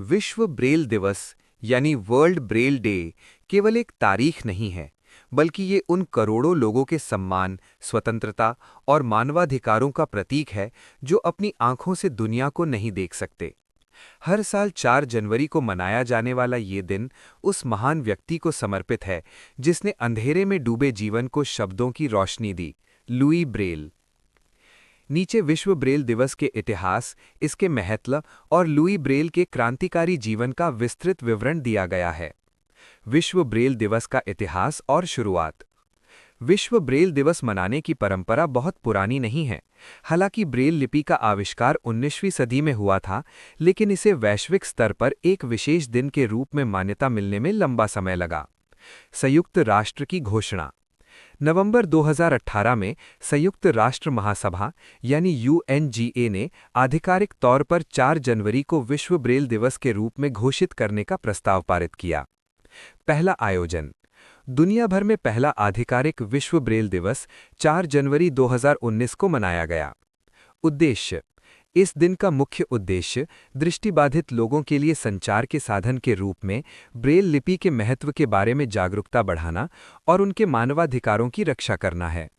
विश्व ब्रेल दिवस यानी वर्ल्ड ब्रेल डे केवल एक तारीख नहीं है, बल्कि ये उन करोड़ों लोगों के सम्मान, स्वतंत्रता और मानवाधिकारों का प्रतीक है जो अपनी आंखों से दुनिया को नहीं देख सकते। हर साल 4 जनवरी को मनाया जाने वाला ये दिन उस महान व्यक्ति को समर्पित है जिसने अंधेरे में डूबे जीवन को शब्दों की रोशनी दी, लुई ब्रेल। नीचे विश्व ब्रेल दिवस के इतिहास, इसके महत्व और लुई ब्रेल के क्रांतिकारी जीवन का विस्तृत विवरण दिया गया है। विश्व ब्रेल दिवस का इतिहास और शुरुआत। विश्व ब्रेल दिवस मनाने की परंपरा बहुत पुरानी नहीं है। हालांकि ब्रेल लिपि का आविष्कार 19वीं सदी में हुआ था, लेकिन इसे वैश्विक स्तर पर एक विशेष दिन के रूप में मान्यता मिलने में लंबा समय लगा। संयुक्त राष्ट्र की घोषणा। नवंबर 2018 में संयुक्त राष्ट्र महासभा यानी यूएनजीए ने आधिकारिक तौर पर 4 जनवरी को विश्व ब्रेल दिवस के रूप में घोषित करने का प्रस्ताव पारित किया। पहला आयोजन। दुनिया भर में पहला आधिकारिक विश्व ब्रेल दिवस 4 जनवरी 2019 को मनाया गया। उद्देश्य। इस दिन का मुख्य उद्देश्य दृष्टिबाधित लोगों के लिए संचार के साधन के रूप में ब्रेल लिपि के महत्व के बारे में जागरूकता बढ़ाना और उनके मानवाधिकारों की रक्षा करना है।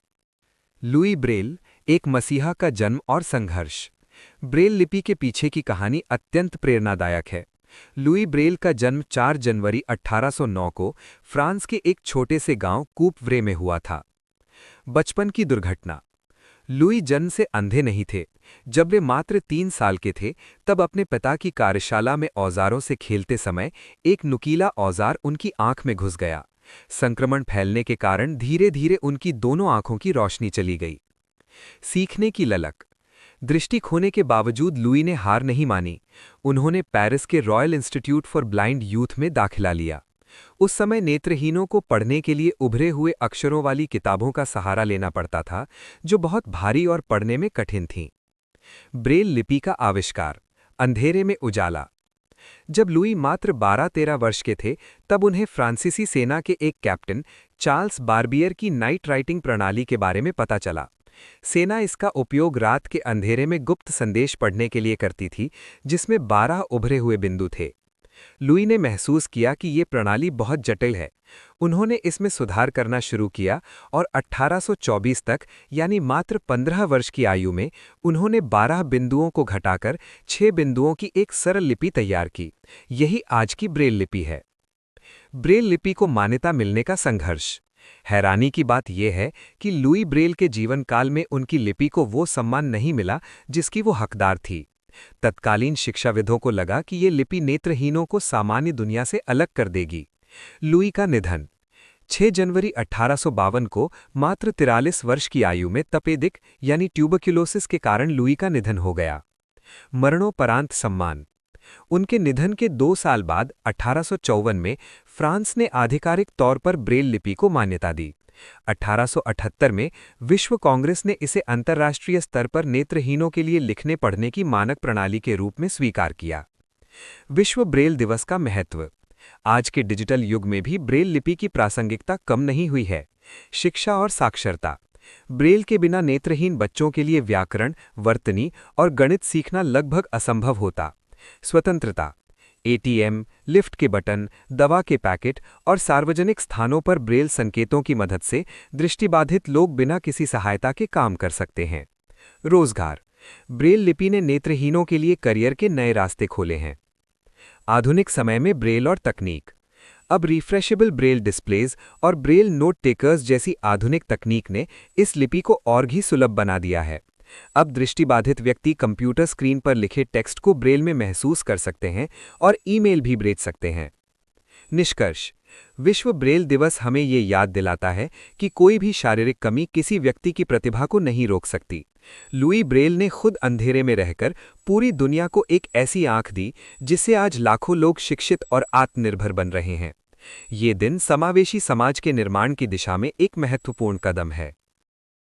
लुई ब्रेल, एक मसीहा का जन्म और संघर्ष। ब्रेल लिपि के पीछे की कहानी अत्यंत प्रेरणादायक है। लुई ब्रेल का जन्म 4 जनवरी 1809 को फ्रांस के एक छोटे से गांव कूपव्रे में हुआ था। बचपन की दुर्घटना। लुई जन्म से अंधे नहीं थे। जब वे मात्र 3 साल के थे, तब अपने पिता की कार्यशाला में औजारों से खेलते समय एक नुकीला औजार उनकी आंख में घुस गया। संक्रमण फैलने के कारण धीरे धीरे उनकी दोनों आंखों की रोशनी चली गई। सीखने की ललक। दृष्टि खोने के बावजूद लुई ने हार नहीं मानी। उन्होंने पेरिस के royal institute for blind youth में दाखिला लिया। उस समय नेत्रहीनों को पढ़ने के लिए उभरे हुए अक्षरों वाली किताबों का सहारा लेना पड़ता था, जो बहुत भारी और पढ़ने में कठिन थीं। ब्रेल लिपि का आविष्कार। अंधेरे में उजाला। जब लुई मात्र 12-13 वर्ष के थे, तब उन्हें फ्रांसीसी सेना के एक कैप्टन चार्ल्स बारबियर की नाइट राइटिंग प्रणाली के बारे में पता चला। सेना इसका उपयोग रात के अंधेरे में गुप्त संदेश पढ़ने के लिए करती थी, जिसमें 12 उभरे हुए बिंदु थे। लुई ने महसूस किया कि ये प्रणाली बहुत जटिल है। उन्होंने इसमें सुधार करना शुरू किया और 1824 तक, यानी मात्र 15 वर्ष की आयु में, उन्होंने 12 बिंदुओं को घटाकर 6 बिंदुओं की एक सरल लिपि तैयार की। यही आज की ब्रेल लिपि है। ब्रेल लिपि को मान्यता मिलने का संघर्ष। हैरानी की बात यह है कि लुई ब्रेल के जीवन काल में उनकी लिपि को वो सम्मान नहीं मिला जिसकी वो हकदार थी। तत्कालीन शिक्षाविदों को लगा कि ये लिपि नेत्रहीनों को सामान्य दुनिया से अलग कर देगी। लुई का निधन। 6 जनवरी 1852 को मात्र 43 वर्ष की आयु में तपेदिक यानी ट्यूबरक्यूलोसिस के कारण लुई का निधन हो गया। मरणोपरांत सम्मान। उनके निधन के 2 साल बाद 1854 में फ्रांस ने आधिकारिक तौर पर ब्रेल लिपि को मान्यता दी। 1878 में विश्व कांग्रेस ने इसे अंतर्राष्ट्रीय स्तर पर नेत्रहीनों के लिए लिखने पढ़ने की मानक प्रणाली के रूप में स्वीकार किया। विश्व ब्रेल दिवस का महत्व। आज के डिजिटल युग में भी ब्रेल लिपि की प्रासंगिकता कम नहीं हुई है। शिक्षा और साक्षरता। ब्रेल के बिना नेत्रहीन बच्चों के लिए व्याकरण, वर्तनी और गणित सीखना लगभग असंभव होता। स्वतंत्रता। एटीएम, लिफ्ट के बटन, दवा के पैकेट और सार्वजनिक स्थानों पर ब्रेल संकेतों की मदद से दृष्टिबाधित लोग बिना किसी सहायता के काम कर सकते हैं। रोजगार। ब्रेल लिपि ने नेत्रहीनों के लिए करियर के नए रास्ते खोले हैं। आधुनिक समय में ब्रेल और तकनीक। अब रिफ्रेशेबल ब्रेल डिस्प्लेज और ब्रेल नोट टेकर्स जैसी आधुनिक तकनीक ने इस लिपि को और भी सुलभ बना दिया है। अब दृष्टिबाधित व्यक्ति कंप्यूटर स्क्रीन पर लिखे टेक्स्ट को ब्रेल में महसूस कर सकते हैं और ईमेल भी भेज सकते हैं। निष्कर्ष। विश्व ब्रेल दिवस हमें ये याद दिलाता है कि कोई भी शारीरिक कमी किसी व्यक्ति की प्रतिभा को नहीं रोक सकती। लुई ब्रेल ने खुद अंधेरे में रहकर पूरी दुनिया को एक ऐसी आंख दी जिससे आज लाखों लोग शिक्षित और आत्मनिर्भर बन रहे हैं। ये दिन समावेशी समाज के निर्माण की दिशा में एक महत्वपूर्ण कदम है।